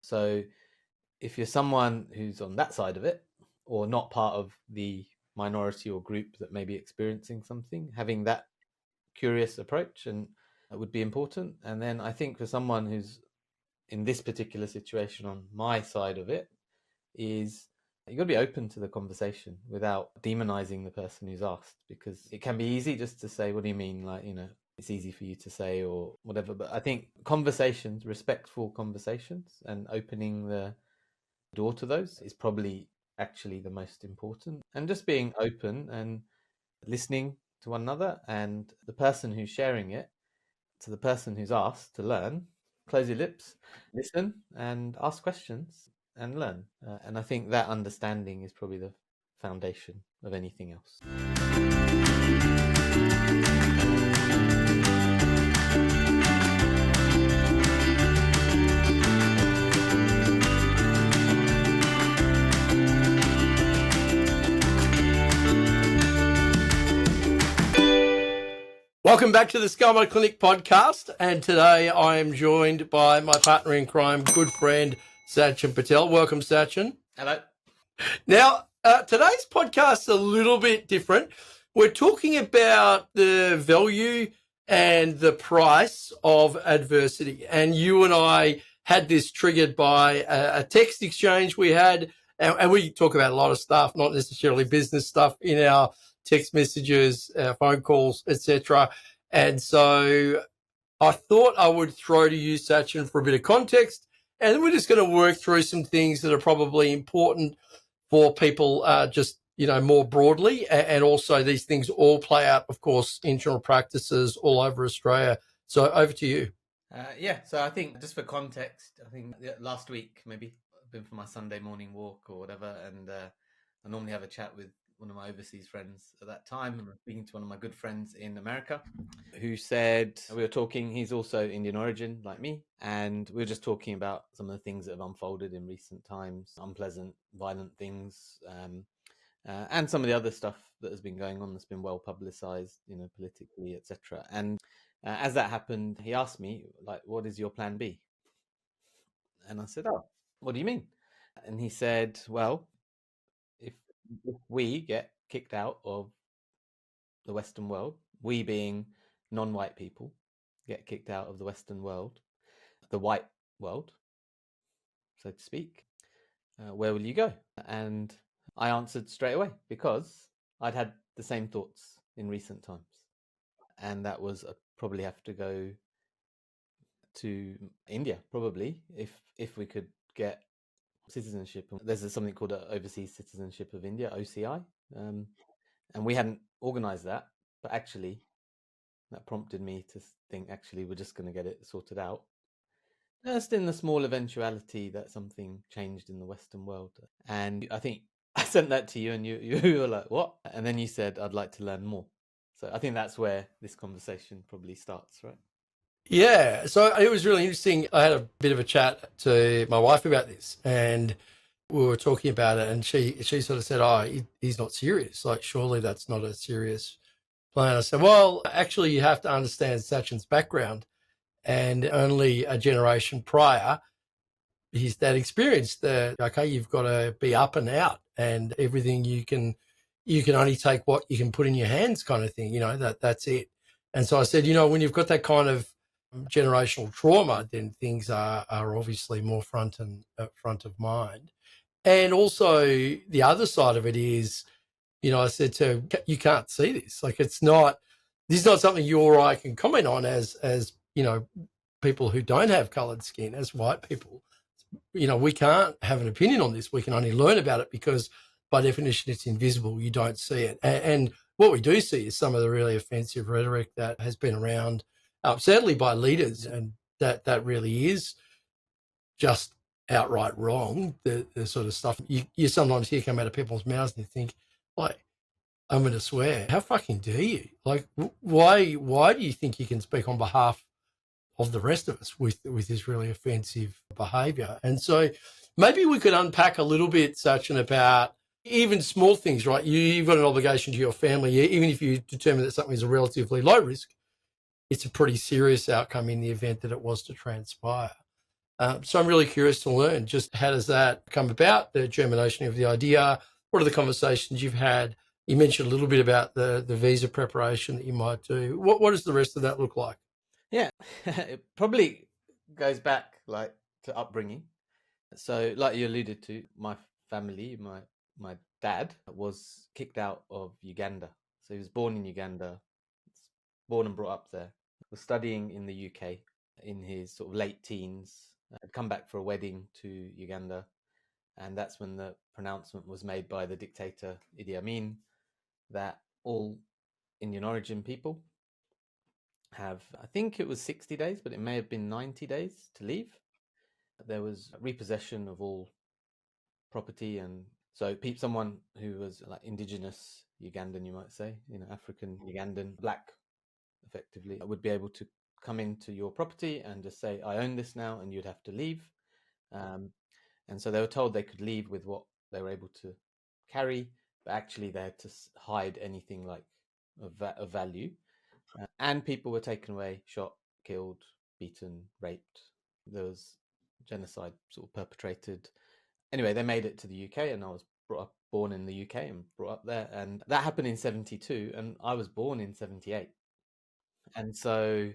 So if you're someone who's on that side of it, or not part of the minority or group that may be experiencing something, having that curious approach and would be important. And then I think for someone who's in this particular situation on my side of it, is you got to be open to the conversation without demonizing the person who's asked, because it can be easy just to say, what do you mean? Like, it's easy for you to say or whatever. But I think conversations, respectful conversations, and opening the door to those is probably actually the most important. And just being open and listening to one another, and the person who's sharing it to the person who's asked to learn, close your lips, listen, and ask questions and learn. And I think that understanding is probably the foundation of anything else. Welcome back to the Scarbo Clinic podcast, and today I am joined by my partner in crime, good friend, Sachin Patel. Welcome, Sachin. Hello. Now, today's podcast is a little bit different. We're talking about the value and the price of adversity, and you and I had this triggered by a text exchange we had, and we talk about a lot of stuff, not necessarily business stuff, in our text messages, phone calls, etc. And so I thought I would throw to you, Sachin, for a bit of context, and then we're just going to work through some things that are probably important for people just, more broadly. And also these things all play out, of course, in general practices all over Australia. So over to you. So I think just for context, I think last week, maybe I've been for my Sunday morning walk or whatever, and I normally have a chat with one of my overseas friends at that time, and I'm speaking to one of my good friends in America who said, we were talking, he's also Indian origin like me, and we were just talking about some of the things that have unfolded in recent times, unpleasant, violent things, and some of the other stuff that has been going on that's been well publicized, politically, etc. And as that happened, he asked me, like, what is your plan B? And I said, oh, what do you mean? And he said, well, if we get kicked out of the Western world, we being non-white people get kicked out of the Western world, the white world, so to speak, where will you go? And I answered straight away, because I'd had the same thoughts in recent times. And that was probably have to go to India, probably, if we could get citizenship. There's something called Overseas Citizenship of India, OCI, and we hadn't organized that, but actually that prompted me to think, actually, we're just going to get it sorted out, just in the small eventuality that something changed in the Western world. And I think I sent that to you, and you were like, what? And then you said, I'd like to learn more. So I think that's where this conversation probably starts, right? Yeah, so it was really interesting. I had a bit of a chat to my wife about this, and we were talking about it, and she sort of said, oh, he's not serious. Like, surely that's not a serious plan. I said, well, actually, you have to understand Sachin's background, and only a generation prior, he's that experienced that, okay, you've got to be up and out, and everything you can only take what you can put in your hands, kind of thing, that's it. And so I said, when you've got that kind of generational trauma, then things are obviously more front of mind. And also the other side of it is, I said to him, you can't see this. Like, this is not something you or I can comment on as people who don't have coloured skin, as white people. We can't have an opinion on this. We can only learn about it because by definition it's invisible. You don't see it. And what we do see is some of the really offensive rhetoric that has been around, sadly, by leaders, and that really is just outright wrong, the sort of stuff you sometimes hear come out of people's mouths, and you think, like, I'm going to swear, how fucking dare you? Like, why do you think you can speak on behalf of the rest of us with this really offensive behaviour? And so maybe we could unpack a little bit, Sachin, about even small things, right? You've got an obligation to your family. Even if you determine that something is a relatively low risk, it's a pretty serious outcome in the event that it was to transpire. So I'm really curious to learn just how does that come about, the germination of the idea? What are the conversations you've had? You mentioned a little bit about the visa preparation that you might do. What does the rest of that look like? Yeah, it probably goes back like to upbringing. So, like you alluded to, my family, my dad was kicked out of Uganda. So he was born in Uganda, born and brought up there. Was studying in the UK in his sort of late teens. Had come back for a wedding to Uganda, and that's when the pronouncement was made by the dictator Idi Amin that all Indian origin people have, I think it was 60 days, but it may have been 90 days to leave. There was repossession of all property, and so someone who was like indigenous Ugandan, you might say, African Ugandan, black, effectively, would be able to come into your property and just say, "I own this now," and you'd have to leave. Um, and so they were told they could leave with what they were able to carry, but actually they had to hide anything like of value. And people were taken away, shot, killed, beaten, raped. There was genocide sort of perpetrated. Anyway, they made it to the UK, and I was born in the UK and brought up there, and that happened in 72, and I was born in 78. And so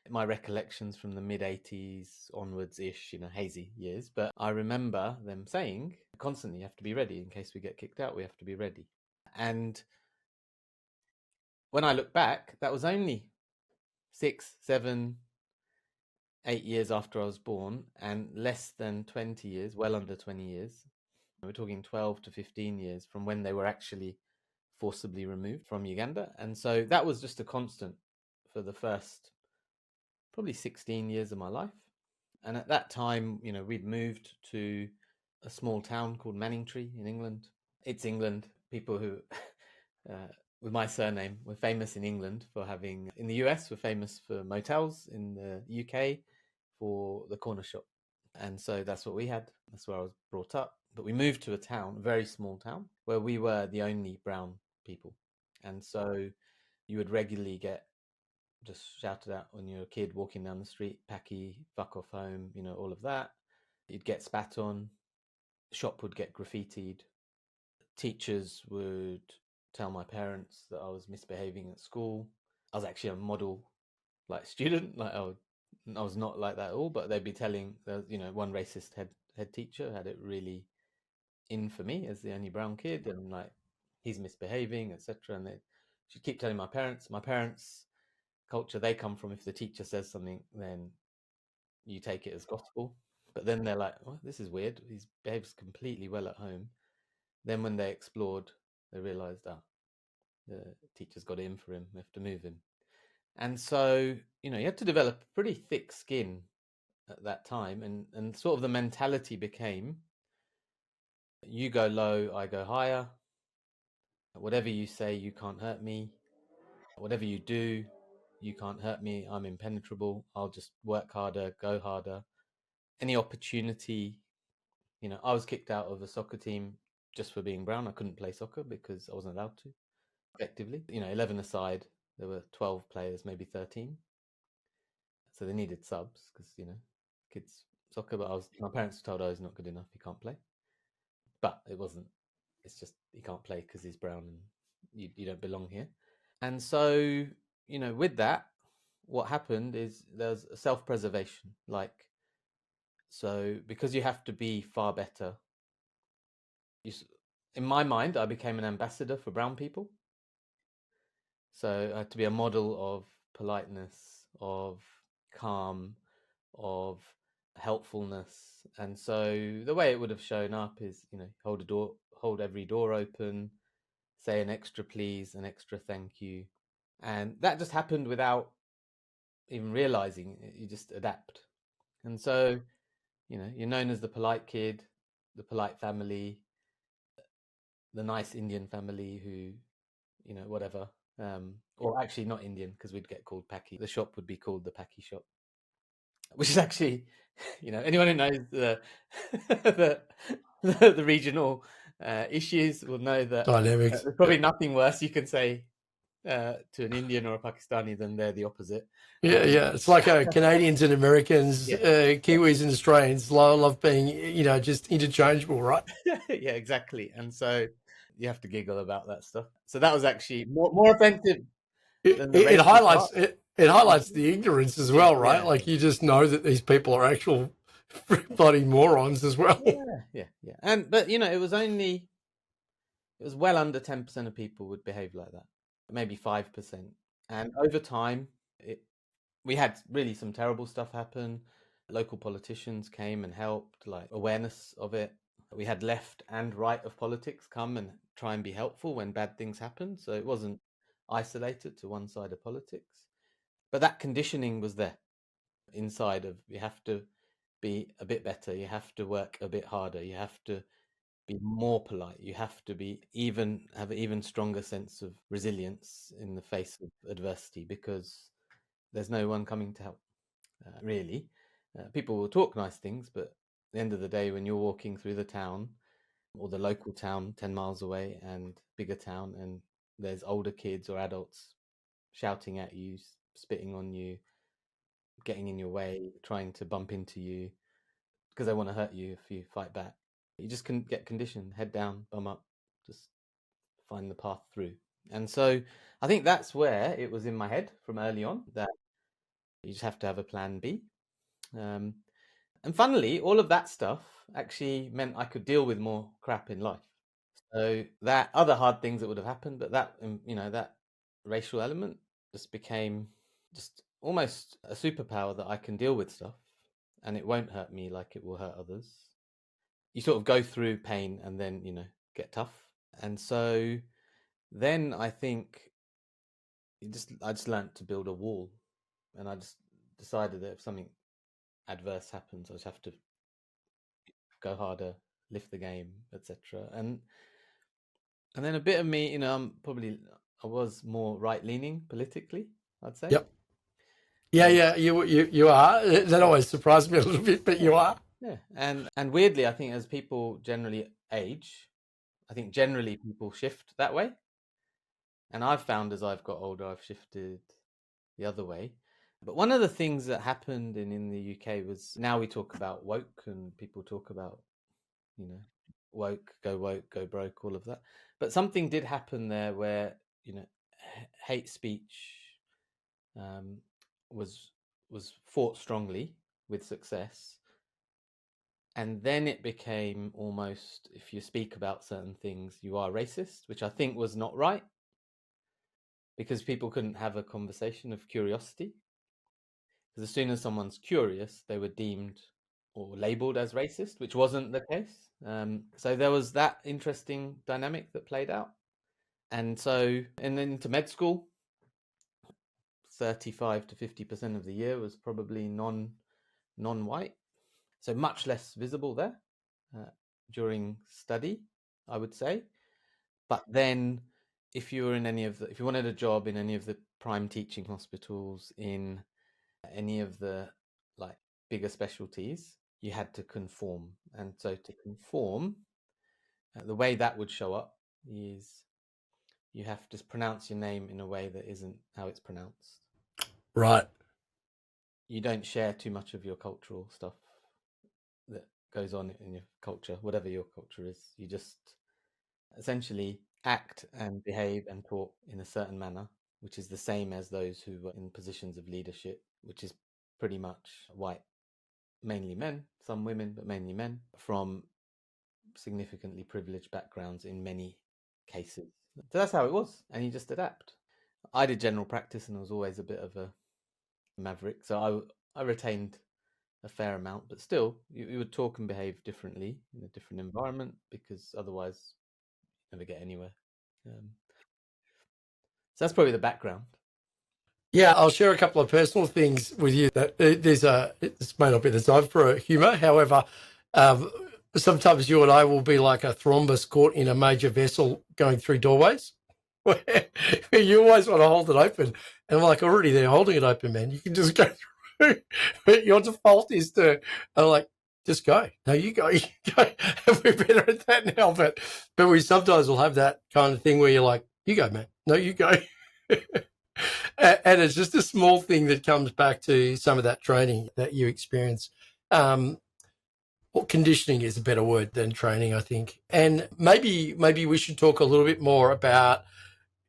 my recollections from the mid 80s onwards ish, hazy years, but I remember them saying constantly, you have to be ready in case we get kicked out, we have to be ready. And when I look back, that was only 6, 7, 8 years after I was born, and less than 20 years, well under 20 years. We're talking 12 to 15 years from when they were actually forcibly removed from Uganda. And so that was just a constant for the first probably 16 years of my life. And at that time, we'd moved to a small town called Manningtree in England. It's England. People who, with my surname, were famous in England for having, in the US, were famous for motels, in the UK for the corner shop. And so that's what we had. That's where I was brought up. But we moved to a town, a very small town, where we were the only brown people. And so you would regularly get just shouted at when you're a kid walking down the street, "Packy, fuck off home," all of that. You'd get spat on. Shop would get graffitied. Teachers would tell my parents that I was misbehaving at school. I was actually a model like student. Like I was not like that at all, but they'd be telling, one racist head teacher had it really in for me as the only brown kid, and like he's misbehaving, etc. And she'd keep telling my parents. My parents' culture they come from, if the teacher says something, then you take it as gospel. But then they're like, "Oh, this is weird. He behaves completely well at home." Then when they explored, they realized, the teacher's got it in for him. We have to move him. And so, you had to develop a pretty thick skin at that time. And sort of the mentality became, you go low, I go higher. Whatever you say, you can't hurt me. Whatever you do, you can't hurt me. I'm impenetrable. I'll just work harder, go harder. Any opportunity, I was kicked out of a soccer team just for being brown. I couldn't play soccer because I wasn't allowed to, effectively. 11 aside, there were 12 players, maybe 13. So they needed subs because, kids soccer. But my parents were told I was not good enough. He can't play. But it wasn't. It's just he can't play because he's brown and you don't belong here. And so, with that, what happened is there's a self-preservation. So because you have to be far better, in my mind, I became an ambassador for brown people. So I had to be a model of politeness, of calm, of helpfulness. And so the way it would have shown up is, hold every door open, say an extra please, an extra thank you. And that just happened without even realizing it. You just adapt. And so, you're known as the polite kid, the polite family, the nice Indian family who, whatever. Or actually not Indian, because we'd get called Paki. The shop would be called the Paki shop, which is actually, anyone who knows the the regional issues will know that Dynamics. there's probably nothing worse you can say to an Indian or a Pakistani, then they're the opposite. Yeah, yeah. It's like Canadians and Americans, Yeah. Kiwis and Australians love being, just interchangeable, right? Yeah, exactly. And so you have to giggle about that stuff. So that was actually more offensive than the It racial highlights part. it highlights the ignorance as well, right? Yeah. Like you just know that these people are actual bloody morons as well. Yeah. But it was well under 10% of people would behave like that, maybe 5%. And over time, we had really some terrible stuff happen. Local politicians came and helped, like awareness of it. We had left and right of politics come and try and be helpful when bad things happened. So it wasn't isolated to one side of politics. But that conditioning was there inside of you have to be a bit better, you have to work a bit harder, you have to be more polite, you have to have an even stronger sense of resilience in the face of adversity because there's no one coming to help, really. People will talk nice things, but at the end of the day, when you're walking through the town or the local town 10 miles away and bigger town, and there's older kids or adults shouting at you, spitting on you, getting in your way, trying to bump into you because they want to hurt you if you fight back. You just can get conditioned, head down, bum up, just find the path through. And so I think that's where it was in my head from early on that you just have to have a plan B. And funnily, all of that stuff actually meant I could deal with more crap in life. So that other hard things that would have happened, but that that racial element just became just almost a superpower that I can deal with stuff, and it won't hurt me like it will hurt others. You sort of go through pain and then get tough, and so then I think I just learned to build a wall, and I just decided that if something adverse happens, I just have to go harder, lift the game, etc. And then a bit of me, I was more right leaning politically, I'd say. Yep. Yeah, you are. That always surprised me a little bit, but you are. Yeah, and weirdly, I think as people generally age, I think generally people shift that way. And I've found as I've got older, I've shifted the other way. But one of the things that happened in the UK was now we talk about woke and people talk about, woke, go broke, all of that. But something did happen there where, hate speech was fought strongly with success. And then it became almost, if you speak about certain things, you are racist, which I think was not right because people couldn't have a conversation of curiosity. Because as soon as someone's curious, they were deemed or labeled as racist, which wasn't the case. So there was that interesting dynamic that played out. And so, and then to med school, 35 to 50% of the year was probably non-white. So much less visible there during study, I would say. But then if you were in if you wanted a job in any of the prime teaching hospitals, in any of the like bigger specialties, you had to conform. And so to conform, the way that would show up is you have to pronounce your name in a way that isn't how it's pronounced. Right. You don't share too much of your cultural stuff that goes on in your culture, whatever your culture is. You just essentially act and behave and talk in a certain manner, which is the same as those who were in positions of leadership, which is pretty much white, mainly men, some women, but mainly men from significantly privileged backgrounds in many cases. So that's how it was, and you just adapt. I did general practice and I was always a bit of a maverick, so I retained a fair amount, but still you would talk and behave differently in a different environment because otherwise you never get anywhere. So that's probably the background. Yeah, I'll share a couple of personal things with you. That this may not be the time for humour. However, sometimes you and I will be like a thrombus caught in a major vessel going through doorways. Where you always want to hold it open, and I'm like, already there holding it open, man. You can just go through. But your default is to, I'm like, just go. No, you go. You go. We're better at that now, but we sometimes will have that kind of thing where you're like, you go, man. No, you go. And it's just a small thing that comes back to some of that training that you experience. Well, conditioning is a better word than training, I think. And maybe we should talk a little bit more about,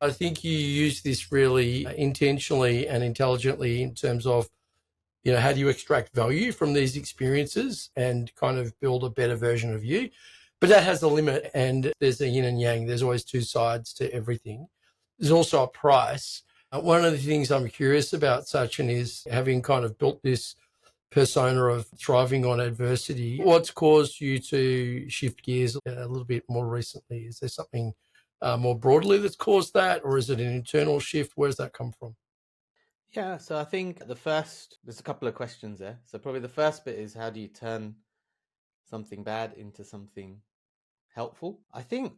I think you use this really intentionally and intelligently in terms of, how do you extract value from these experiences and kind of build a better version of you? But that has a limit, and there's a yin and yang. There's always two sides to everything. There's also a price. One of the things I'm curious about, Sachin, is having kind of built this persona of thriving on adversity. What's caused you to shift gears a little bit more recently? Is there something more broadly that's caused that, or is it an internal shift? Where does that come from? Yeah, so I think there's a couple of questions there. So probably the first bit is, how do you turn something bad into something helpful? I think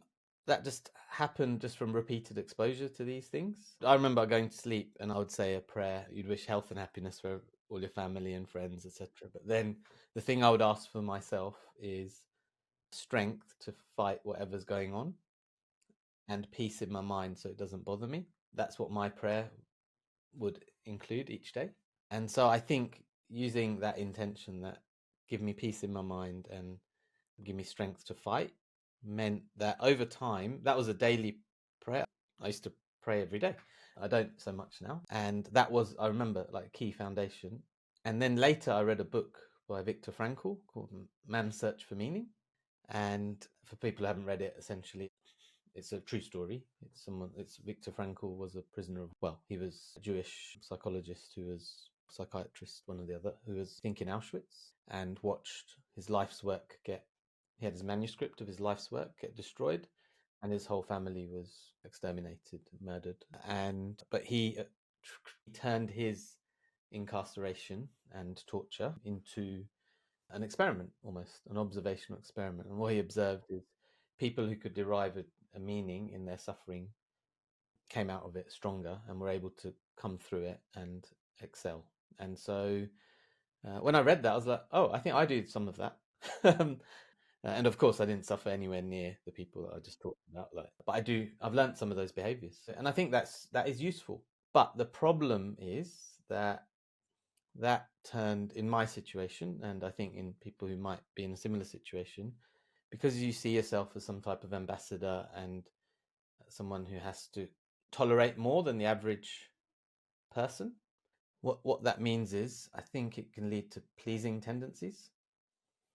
that just happened just from repeated exposure to these things. I remember going to sleep and I would say a prayer. You'd wish health and happiness for all your family and friends, etc. But then the thing I would ask for myself is strength to fight whatever's going on and peace in my mind so it doesn't bother me. That's what my prayer would include each day. And so I think using that intention, that give me peace in my mind and give me strength to fight, meant that over time, that was a daily prayer. I used to pray every day. I don't so much now. And that was, I remember, like a key foundation. And then later I read a book by Viktor Frankl called Man's Search for Meaning. And for people who haven't read it, essentially, it's a true story. It's Viktor Frankl was a prisoner he was a Jewish psychologist who was psychiatrist, one or the other, who was in Auschwitz and watched his life's work he had his manuscript of his life's work get destroyed, and his whole family was exterminated, murdered. But he turned his incarceration and torture into an experiment, almost an observational experiment. And what he observed is people who could derive a meaning in their suffering came out of it stronger and were able to come through it and excel. And so when I read that, I was like, oh, I think I do some of that. And of course, I didn't suffer anywhere near the people that I just talked about. But I've learned some of those behaviors. And I think that is useful. But the problem is that turned, in my situation, and I think in people who might be in a similar situation, because you see yourself as some type of ambassador and someone who has to tolerate more than the average person. What that means is, I think it can lead to pleasing tendencies,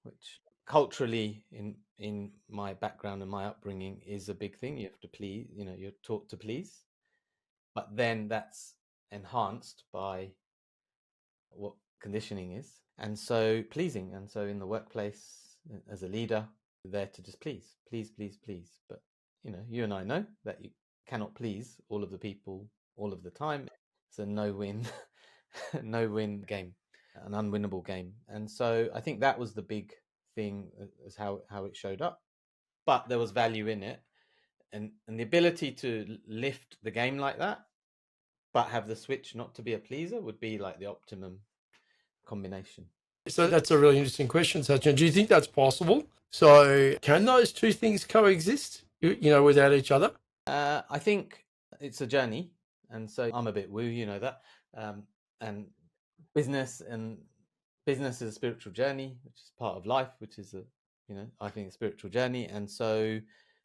which culturally in my background and my upbringing is a big thing. You have to please, you're taught to please. But then that's enhanced by what conditioning is. And so pleasing. And so in the workplace, as a leader, you're there to just please. But, you and I know that you cannot please all of the people all of the time. It's a no-win game, an unwinnable game. And so I think that was the big thing, as how it showed up. But there was value in it. And the ability to lift the game like that, but have the switch not to be a pleaser, would be like the optimum combination. So that's a really interesting question, Sachin. Do you think that's possible? So can those two things coexist, without each other? I think it's a journey. And so I'm a bit woo, that. And business is a spiritual journey, which is part of life, which is I think a spiritual journey. And so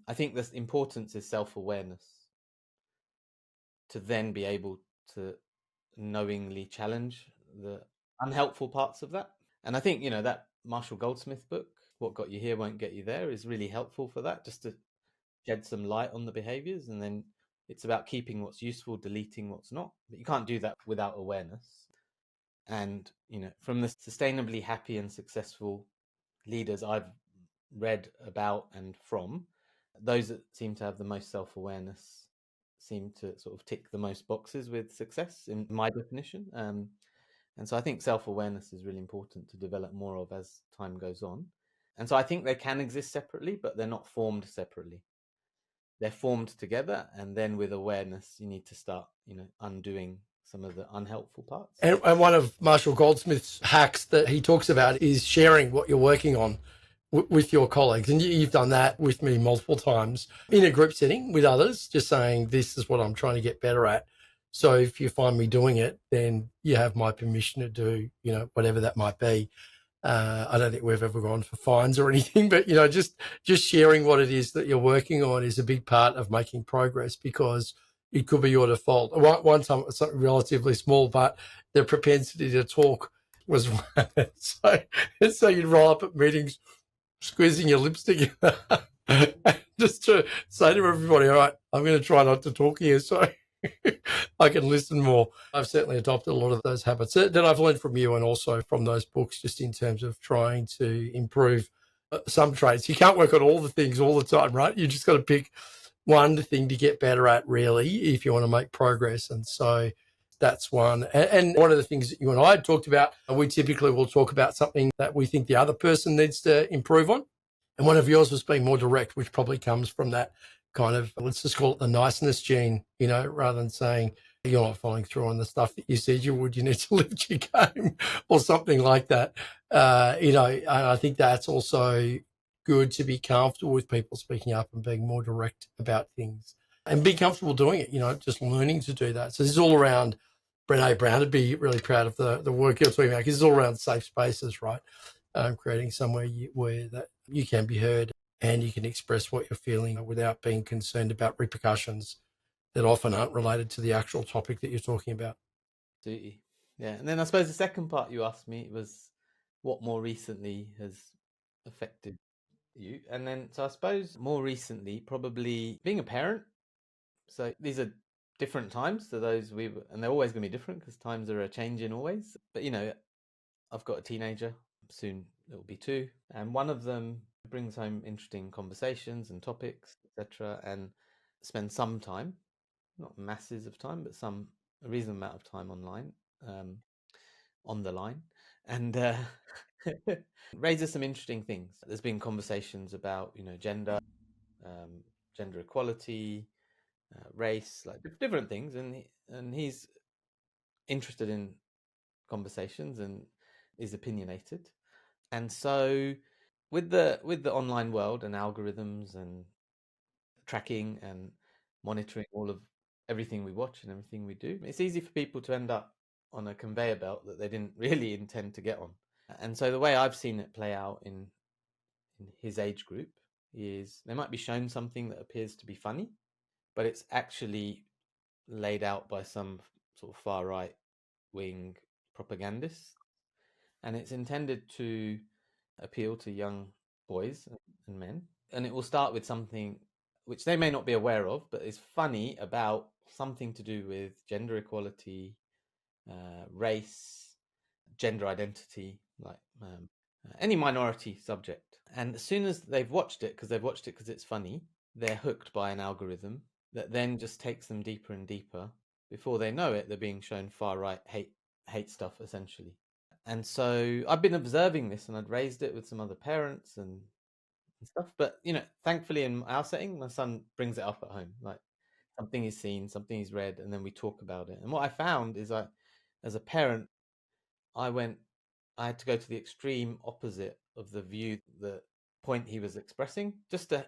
I think the importance is self-awareness, to then be able to knowingly challenge the unhelpful parts of that. And I think, that Marshall Goldsmith book, What Got You Here Won't Get You There, is really helpful for that, just to shed some light on the behaviors. And then it's about keeping what's useful, deleting what's not. But you can't do that without awareness. And, from the sustainably happy and successful leaders I've read about and from, those that seem to have the most self-awareness seem to sort of tick the most boxes with success, in my definition. And so I think self-awareness is really important to develop more of as time goes on. And so I think they can exist separately, but they're not formed separately. They're formed together. And then with awareness, you need to start, undoing some of the unhelpful parts. And one of Marshall Goldsmith's hacks that he talks about is sharing what you're working on with your colleagues. And you've done that with me multiple times in a group setting with others, just saying, this is what I'm trying to get better at. So if you find me doing it, then you have my permission to do, whatever that might be. I don't think we've ever gone for fines or anything, but just sharing what it is that you're working on is a big part of making progress, because it could be your default. One time, something relatively small, but the propensity to talk was one. So you'd roll up at meetings, squeezing your lips together, just to say to everybody, "All right, I'm going to try not to talk here, so I can listen more." I've certainly adopted a lot of those habits that I've learned from you and also from those books, just in terms of trying to improve some traits. You can't work on all the things all the time, right? You just got to pick one thing to get better at, really, if you want to make progress. And so that's one. And one of the things that you and I had talked about, we typically will talk about something that we think the other person needs to improve on. And one of yours was being more direct, which probably comes from that kind of, let's just call it the niceness gene, rather than saying you're not following through on the stuff that you said you would, you need to lift your game or something like that. And I think that's also good, to be comfortable with people speaking up and being more direct about things and be comfortable doing it, just learning to do that. So this is all around Brené Brown. Would be really proud of the work you're talking about, because it's all around safe spaces, right? Creating somewhere where that you can be heard and you can express what you're feeling without being concerned about repercussions that often aren't related to the actual topic that you're talking about. Absolutely. Yeah. And then I suppose the second part you asked me was what more recently has affected you. And then, so I suppose more recently, probably being a parent. So these are different times to those and they're always going to be different because times are changing always. But, I've got a teenager, soon it'll be two. And one of them brings home interesting conversations and topics, etc. And spends some time, not masses of time, but a reasonable amount of time online, on the line, and raises some interesting things. There's been conversations about gender, um, gender equality, race, like different things, and he's interested in conversations and is opinionated. And so with the online world and algorithms and tracking and monitoring all of everything we watch and everything we do, it's easy for people to end up on a conveyor belt that they didn't really intend to get on. And so the way I've seen it play out in his age group is they might be shown something that appears to be funny, but it's actually laid out by some sort of far right wing propagandists, and it's intended to appeal to young boys and men. And it will start with something which they may not be aware of, but is funny, about something to do with gender equality, race, gender identity, like any minority subject. And as soon as they've watched it, because it's funny, they're hooked by an algorithm that then just takes them deeper and deeper. Before they know it, they're being shown far right hate stuff, essentially. And so I've been observing this, and I'd raised it with some other parents and stuff. But thankfully in our setting, my son brings it up at home, like something he's seen, something he's read, and then we talk about it. And what I found is, as a parent, I went, I had to go to the extreme opposite of the view, the point he was expressing, just to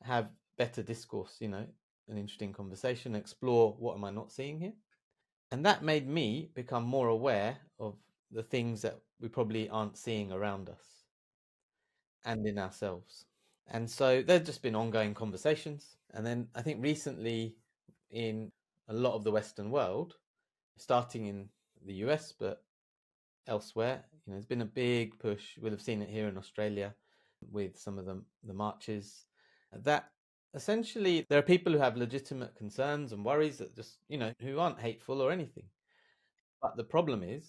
have better discourse, an interesting conversation, explore what am I not seeing here. And that made me become more aware of the things that we probably aren't seeing around us and in ourselves. And so there's just been ongoing conversations. And then I think recently, in a lot of the Western world, starting in the US, but elsewhere, there's been a big push. We'll have seen it here in Australia with some of the marches. That essentially there are people who have legitimate concerns and worries that just, who aren't hateful or anything. But the problem is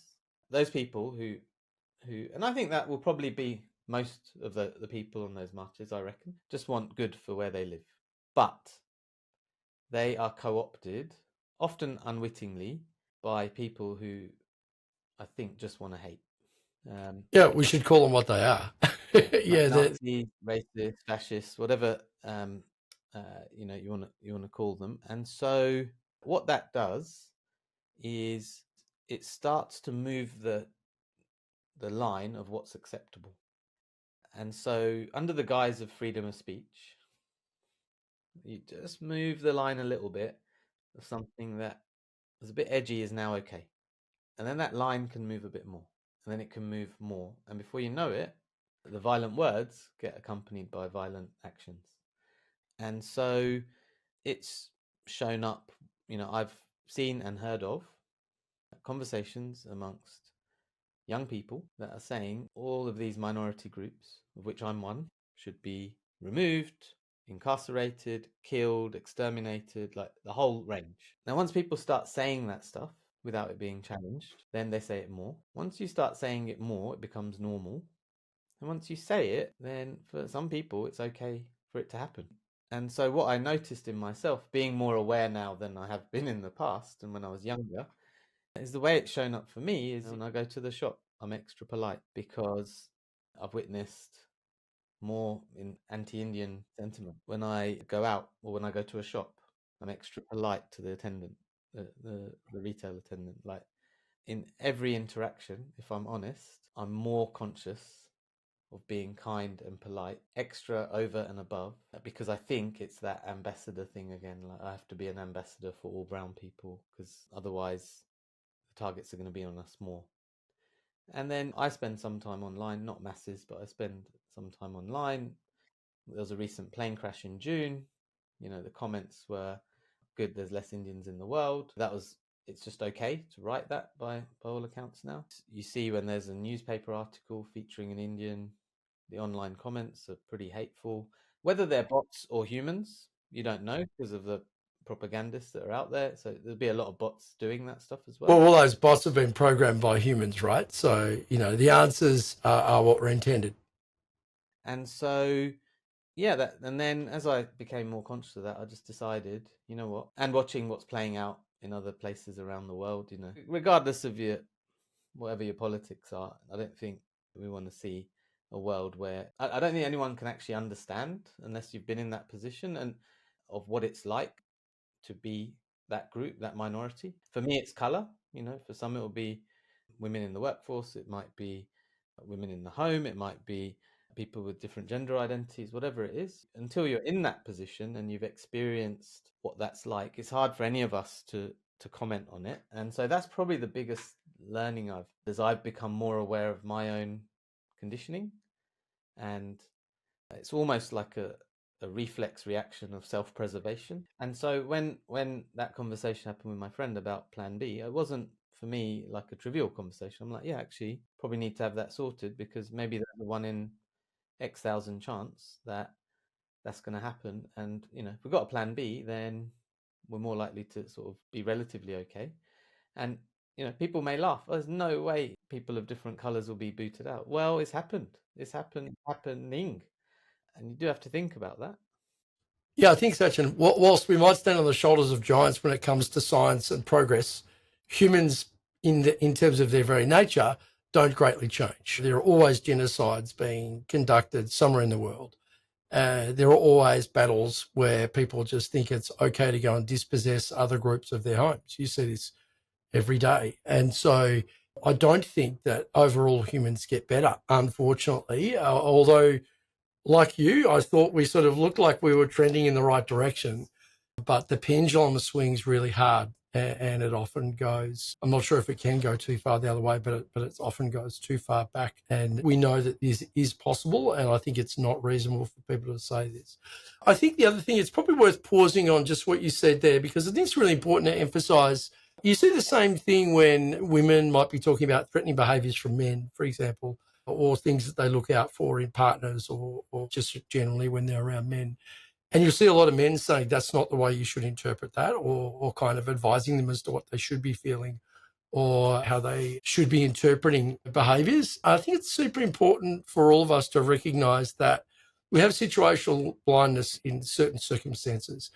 those people and I think that will probably be most of the people on those marches, I reckon, just want good for where they live. But they are co-opted, often unwittingly, by people who I think just want to hate. Yeah, we should call them what they are. Yeah, Nazis, racists, fascists, whatever you want to call them. And so what that does is it starts to move the line of what's acceptable. And so under the guise of freedom of speech, you just move the line a little bit of something that was a bit edgy is now okay. And then that line can move a bit more, and then it can move more. And before you know it, the violent words get accompanied by violent actions. And so it's shown up, I've seen and heard of conversations amongst young people that are saying all of these minority groups, of which I'm one, should be removed, incarcerated, killed, exterminated, like the whole range. Now, once people start saying that stuff without it being challenged, then they say it more. Once you start saying it more, it becomes normal. And once you say it, then for some people, it's okay for it to happen. And so, what I noticed in myself, being more aware now than I have been in the past and when I was younger, is the way it's shown up for me is when I go to the shop, I'm extra polite because I've witnessed more in anti-Indian sentiment. When I go out or when I go to a shop, I'm extra polite to the attendant, the retail attendant. Like in every interaction, if I'm honest, I'm more conscious of being kind and polite, extra over and above, because I think it's that ambassador thing again. Like I have to be an ambassador for all brown people because otherwise the targets are going to be on us more. And then I spend some time online, not masses, but I spend some time online. There was a recent plane crash in June. The comments were good, there's less Indians in the world. It's just okay to write that by all accounts now. You see when there's a newspaper article featuring an Indian, the online comments are pretty hateful. Whether they're bots or humans, you don't know because of the propagandists that are out there. So there'll be a lot of bots doing that stuff as well. Well, all those bots have been programmed by humans, right? So, the answers are what were intended. And so, yeah, and then as I became more conscious of that, I just decided, you know what, and watching what's playing out in other places around the world, regardless of whatever your politics are, I don't think we want to see a world where I don't think anyone can actually understand unless you've been in that position and of what it's like to be that group, that minority. For me, it's color. For some, it will be women in the workforce. It might be women in the home. It might be people with different gender identities, whatever it is. Until you're in that position and you've experienced what that's like, it's hard for any of us to comment on it. And so that's probably the biggest learning as I've become more aware of my own conditioning. And it's almost like a reflex reaction of self-preservation. And so when that conversation happened with my friend about plan B, it wasn't for me like a trivial conversation. I'm like, yeah, actually probably need to have that sorted because maybe there's a 1 in X thousand chance that that's going to happen. And if we've got a plan B, then we're more likely to sort of be relatively okay. And people may laugh. Oh, there's no way people of different colors will be booted out. Well, it's happened. It's happening. And you do have to think about that. Yeah, I think, Sachin, whilst we might stand on the shoulders of giants when it comes to science and progress, humans, in terms of their very nature, don't greatly change. There are always genocides being conducted somewhere in the world. There are always battles where people just think it's okay to go and dispossess other groups of their homes. You see this every day. And so I don't think that overall humans get better, unfortunately, although like you, I thought we sort of looked like we were trending in the right direction, but the pendulum swings really hard and it often goes, I'm not sure if it can go too far the other way, but it often goes too far back. And we know that this is possible. And I think it's not reasonable for people to say this. I think the other thing, it's probably worth pausing on just what you said there, because I think it's really important to emphasize. You see the same thing when women might be talking about threatening behaviors from men, for example, or things that they look out for in partners or just generally when they're around men. And you'll see a lot of men saying that's not the way you should interpret that, or kind of advising them as to what they should be feeling or how they should be interpreting behaviours. I think it's super important for all of us to recognise that we have situational blindness in certain circumstances.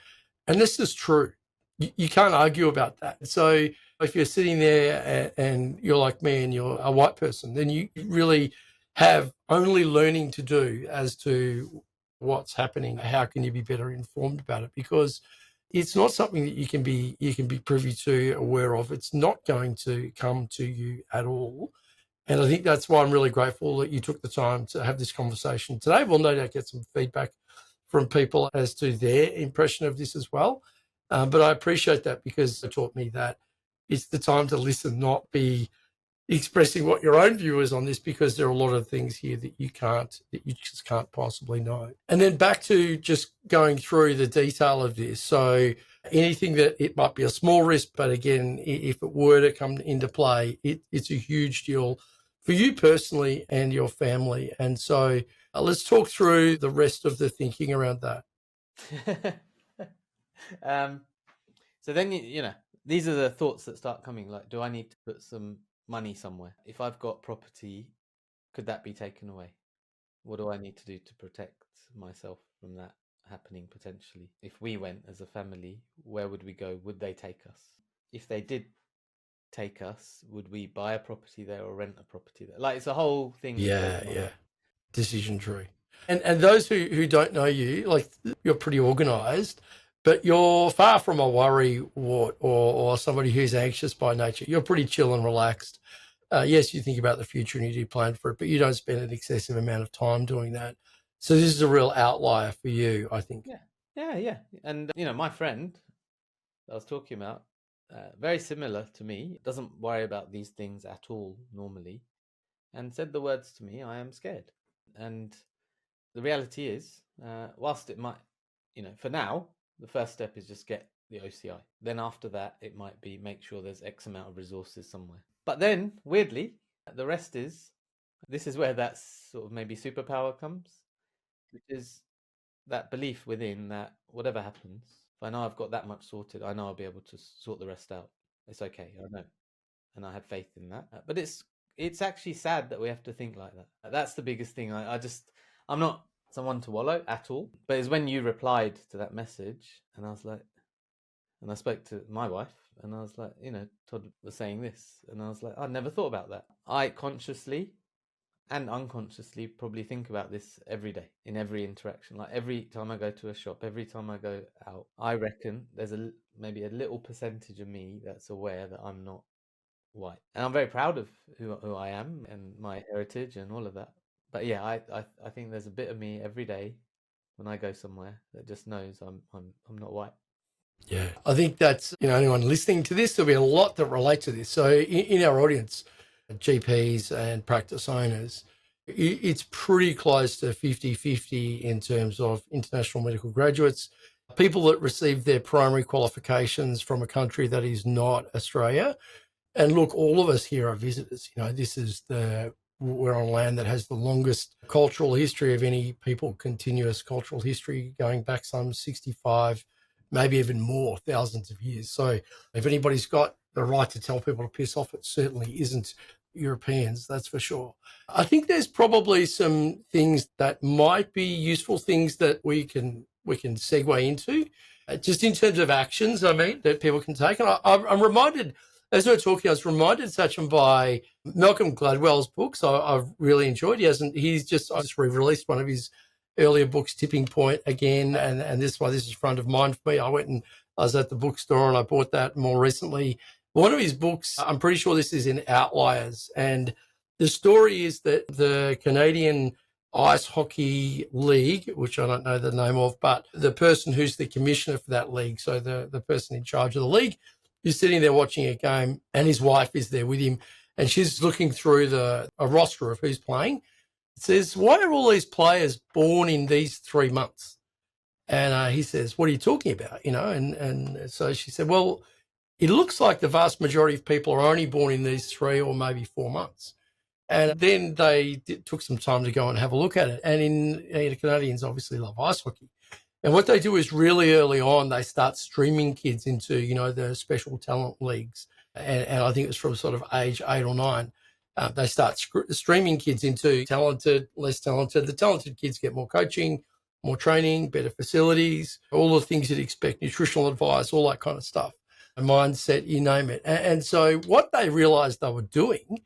And this is true. You can't argue about that. So if you're sitting there and you're like me and you're a white person, then you really have only learning to do as to what's happening. How can you be better informed about it? Because it's not something that you can be privy to, aware of. It's not going to come to you at all. And I think that's why I'm really grateful that you took the time to have this conversation today. We'll no doubt get some feedback from people as to their impression of this as well. But I appreciate that because it taught me that it's the time to listen, not be expressing what your own view is on this, because there are a lot of things here that you just can't possibly know. And then back to just going through the detail of this. So anything that it might be a small risk, but again, if it were to come into play, it's a huge deal for you personally and your family. And so let's talk through the rest of the thinking around that. So then, these are the thoughts that start coming. Like, do I need to put some money somewhere? If I've got property, could that be taken away? What do I need to do to protect myself from that happening potentially? If we went as a family, where would we go? Would they take us? If they did take us, would we buy a property there or rent a property there? Like, it's a whole thing. Yeah. Decision tree. And those who don't know you, like, you're pretty organized, but you're far from a worrywart or somebody who's anxious by nature. You're pretty chill and relaxed. Yes, you think about the future and you do plan for it, but you don't spend an excessive amount of time doing that. So this is a real outlier for you, I think. Yeah. And, my friend I was talking about, very similar to me, doesn't worry about these things at all normally, and said the words to me, I am scared. And the reality is, whilst it might, for now, the first step is just get the OCI. Then after that, it might be make sure there's X amount of resources somewhere. But then, weirdly, the rest is, this is where that sort of maybe superpower comes, which is that belief within that whatever happens, if I know I've got that much sorted, I know I'll be able to sort the rest out. It's okay, I know. And I have faith in that. But it's actually sad that we have to think like that. That's the biggest thing. I'm not someone to wallow at all, but it's when you replied to that message and I was like, and I spoke to my wife and I was like, Todd was saying this, and I was like, I never thought about that. I consciously and unconsciously probably think about this every day in every interaction. Like every time I go to a shop, every time I go out, I reckon there's maybe a little percentage of me that's aware that I'm not white, and I'm very proud of who I am and my heritage and all of that. But yeah, I think there's a bit of me every day when I go somewhere that just knows I'm not white. Yeah, I think that's, anyone listening to this, there'll be a lot that relate to this. So in our audience, GPs and practice owners, it's pretty close to 50-50 in terms of international medical graduates, people that receive their primary qualifications from a country that is not Australia. And look, all of us here are visitors. We're on land that has the longest cultural history of any people, continuous cultural history going back some 65, maybe even more, thousands of years. So if anybody's got the right to tell people to piss off, it certainly isn't Europeans, that's for sure. I think there's probably some things that might be useful things that we can segue into, just in terms of actions, that people can take. And I'm reminded, as we were talking, I was reminded, Sachin, by Malcolm Gladwell's books. I've really enjoyed. I just re-released one of his earlier books, Tipping Point, again, and this is front of mind for me. I was at the bookstore and I bought that more recently. One of his books, I'm pretty sure this is in Outliers, and the story is that the Canadian Ice Hockey League, which I don't know the name of, but the person who's the commissioner for that league, so the person in charge of the league, is sitting there watching a game, and his wife is there with him, and she's looking through a roster of who's playing. It says, why are all these players born in these 3 months? And he says, what are you talking about? And so she said, well, it looks like the vast majority of people are only born in these 3 or maybe 4 months. And then they took some time to go and have a look at it. And the Canadians obviously love ice hockey. And what they do is really early on, they start streaming kids into, the special talent leagues. And I think it's from sort of age 8 or 9. They start streaming kids into talented, less talented. The talented kids get more coaching, more training, better facilities, all the things you'd expect, nutritional advice, all that kind of stuff, a mindset, you name it. And so what they realized they were doing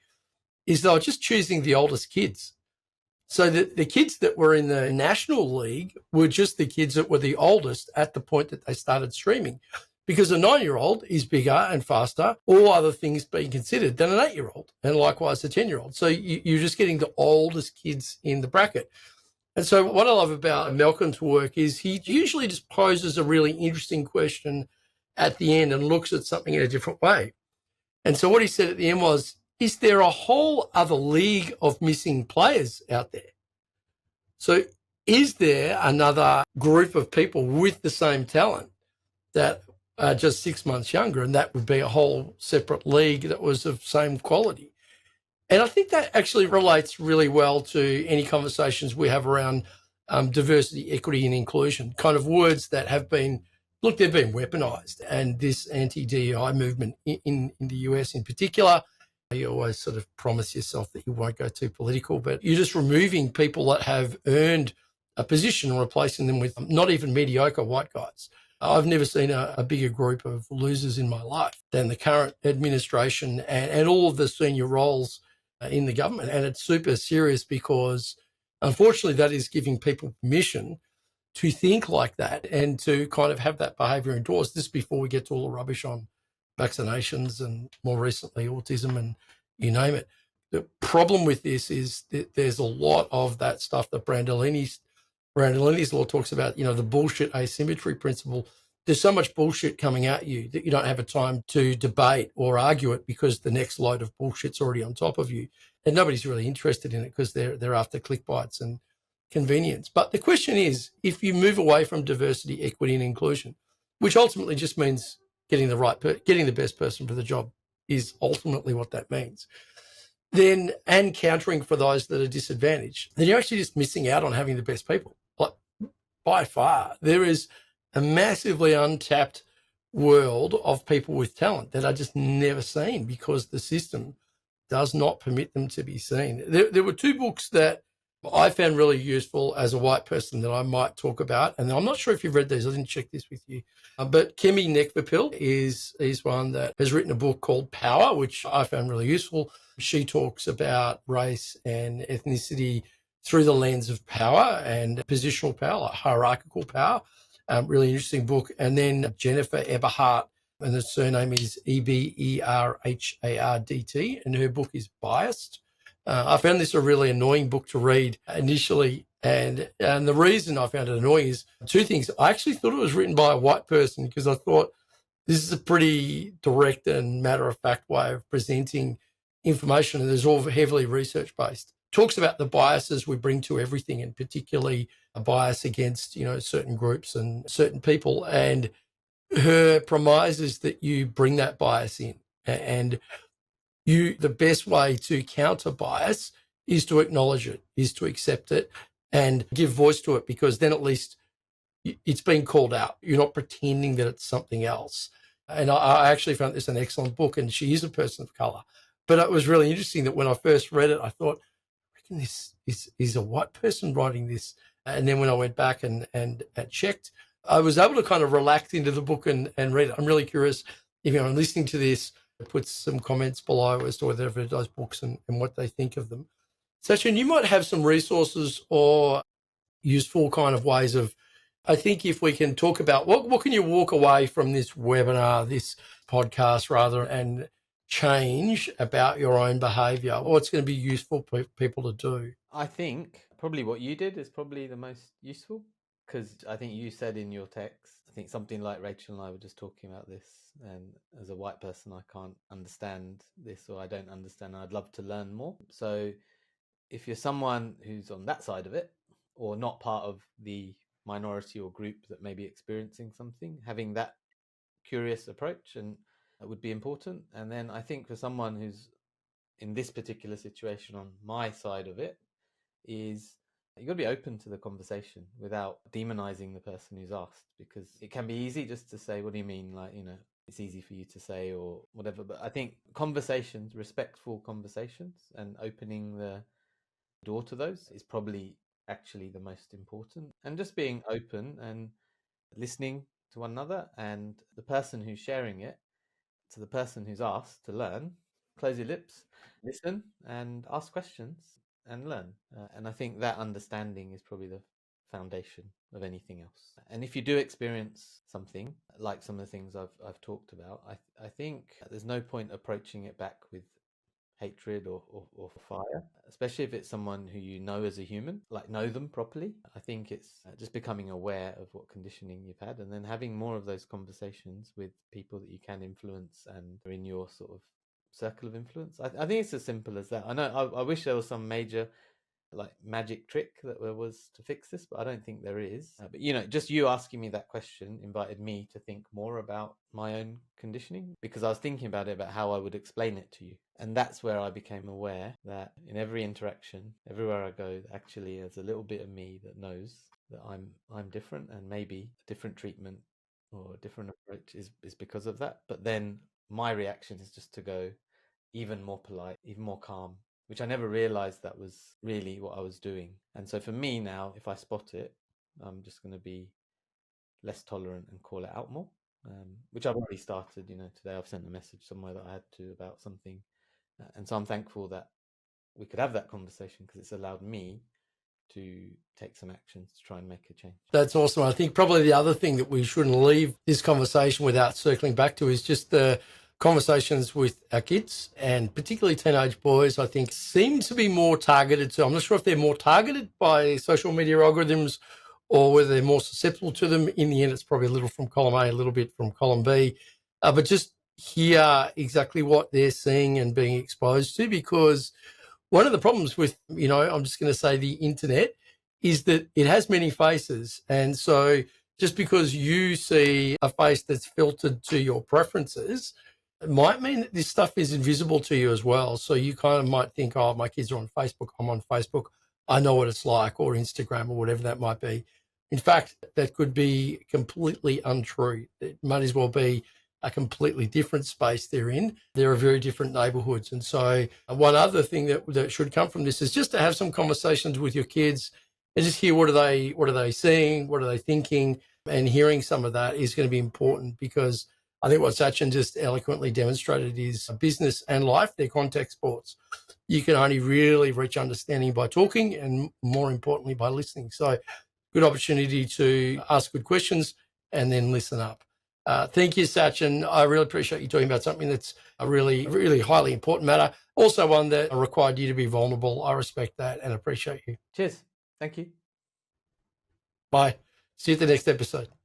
is they were just choosing the oldest kids. So the kids that were in the National League were just the kids that were the oldest at the point that they started streaming, because a 9-year-old is bigger and faster, all other things being considered, than an 8-year-old, and likewise a 10-year-old. So you're just getting the oldest kids in the bracket. And so what I love about Malcolm's work is he usually just poses a really interesting question at the end and looks at something in a different way. And so what he said at the end was, is there a whole other league of missing players out there? So is there another group of people with the same talent that are just 6 months younger, and that would be a whole separate league that was of same quality? And I think that actually relates really well to any conversations we have around diversity, equity, and inclusion, kind of words that have been, look, they've been weaponized. And this anti-DEI movement in the US in particular, you always sort of promise yourself that you won't go too political, but you're just removing people that have earned a position and replacing them with not even mediocre white guys. I've never seen a bigger group of losers in my life than the current administration and all of the senior roles in the government. And it's super serious because, unfortunately, that is giving people permission to think like that and to kind of have that behaviour endorsed. This before we get to all the rubbish on vaccinations and more recently autism and you name it. The problem with this is that there's a lot of that stuff that Brandolini's law talks about, the bullshit asymmetry principle. There's so much bullshit coming at you that you don't have a time to debate or argue it because the next load of bullshit's already on top of you. And nobody's really interested in it because they're after click bites and convenience. But the question is, if you move away from diversity, equity, and inclusion, which ultimately just means getting the best person for the job is ultimately what that means, then, and countering for those that are disadvantaged, then you're actually just missing out on having the best people. Like, by far, there is a massively untapped world of people with talent that are just never seen because the system does not permit them to be seen. There were two books that I found really useful as a white person that I might talk about. And I'm not sure if you've read these. I didn't check this with you. But Kemi Nekvapil is one that has written a book called Power, which I found really useful. She talks about race and ethnicity through the lens of power and positional power, like hierarchical power. Really interesting book. And then Jennifer Eberhardt, and the surname is Eberhardt, and her book is Biased. I found this a really annoying book to read initially. And the reason I found it annoying is two things. I actually thought it was written by a white person because I thought this is a pretty direct and matter-of-fact way of presenting information, and it's all heavily research-based. Talks about the biases we bring to everything, and particularly a bias against, certain groups and certain people. And her premise is that you bring that bias in, and the best way to counter bias is to acknowledge it, is to accept it and give voice to it, because then at least it's been called out. You're not pretending that it's something else. And I actually found this an excellent book, and she is a person of color. But it was really interesting that when I first read it, I thought, I reckon this is a white person writing this. And then when I went back and checked, I was able to kind of relax into the book and read it. I'm really curious if anyone listening to this put some comments below as to whether they've read those books and what they think of them. Sachin, you might have some resources or useful kind of ways of, I think if we can talk about what can you walk away from this webinar, this podcast rather, and change about your own behaviour? What's going to be useful for people to do? I think probably what you did is probably the most useful, because I think you said in your text, I think something like Rachel and I were just talking about this, and as a white person, I can't understand this, or I don't understand, and I'd love to learn more. So if you're someone who's on that side of it, or not part of the minority or group that may be experiencing something, having that curious approach and that would be important. And then I think for someone who's in this particular situation on my side of it, is you've got to be open to the conversation without demonizing the person who's asked, because it can be easy just to say, what do you mean? Like, it's easy for you to say or whatever. But I think conversations, respectful conversations, and opening the door to those is probably actually the most important. And just being open and listening to one another, and the person who's sharing it to the person who's asked to learn, close your lips, listen, and ask questions and learn. And I think that understanding is probably the foundation of anything else. And if you do experience something like some of the things I've talked about, I think there's no point approaching it back with hatred or fire, especially if it's someone who you know as a human, like know them properly. I think it's just becoming aware of what conditioning you've had, and then having more of those conversations with people that you can influence and are in your sort of circle of influence. I think it's as simple as that. I know I wish there was some major like magic trick that there was to fix this, but I don't think there is. But just you asking me that question invited me to think more about my own conditioning, because I was thinking about it, about how I would explain it to you. And that's where I became aware that in every interaction, everywhere I go, actually there's a little bit of me that knows that I'm different, and maybe a different treatment or a different approach is because of that. But then my reaction is just to go even more polite, even more calm, which I never realized that was really what I was doing. And so for me now, if I spot it, I'm just going to be less tolerant and call it out more, which I've already started. Today I've sent a message somewhere that I had to about something. And so I'm thankful that we could have that conversation, because it's allowed me to take some actions to try and make a change. That's awesome. I think probably the other thing that we shouldn't leave this conversation without circling back to is just the conversations with our kids, and particularly teenage boys, I think seem to be more targeted to, I'm not sure if they're more targeted by social media algorithms or whether they're more susceptible to them. In the end, it's probably a little from column A, a little bit from column B, but just hear exactly what they're seeing and being exposed to, because one of the problems with, I'm just going to say the internet, is that it has many faces. And so just because you see a face that's filtered to your preferences, it might mean that this stuff is invisible to you as well. So you kind of might think, oh, my kids are on Facebook, I'm on Facebook, I know what it's like, or Instagram, or whatever that might be. In fact, that could be completely untrue. It might as well be a completely different space they're in. There are very different neighborhoods. And so one other thing that should come from this is just to have some conversations with your kids and just hear what are they seeing, what are they thinking, and hearing some of that is going to be important, because I think what Sachin just eloquently demonstrated is business and life, they're contact sports. You can only really reach understanding by talking, and more importantly, by listening. So good opportunity to ask good questions and then listen up. Thank you, Sachin. I really appreciate you talking about something that's a really, really highly important matter. Also one that required you to be vulnerable. I respect that and appreciate you. Cheers. Thank you. Bye. See you at the next episode.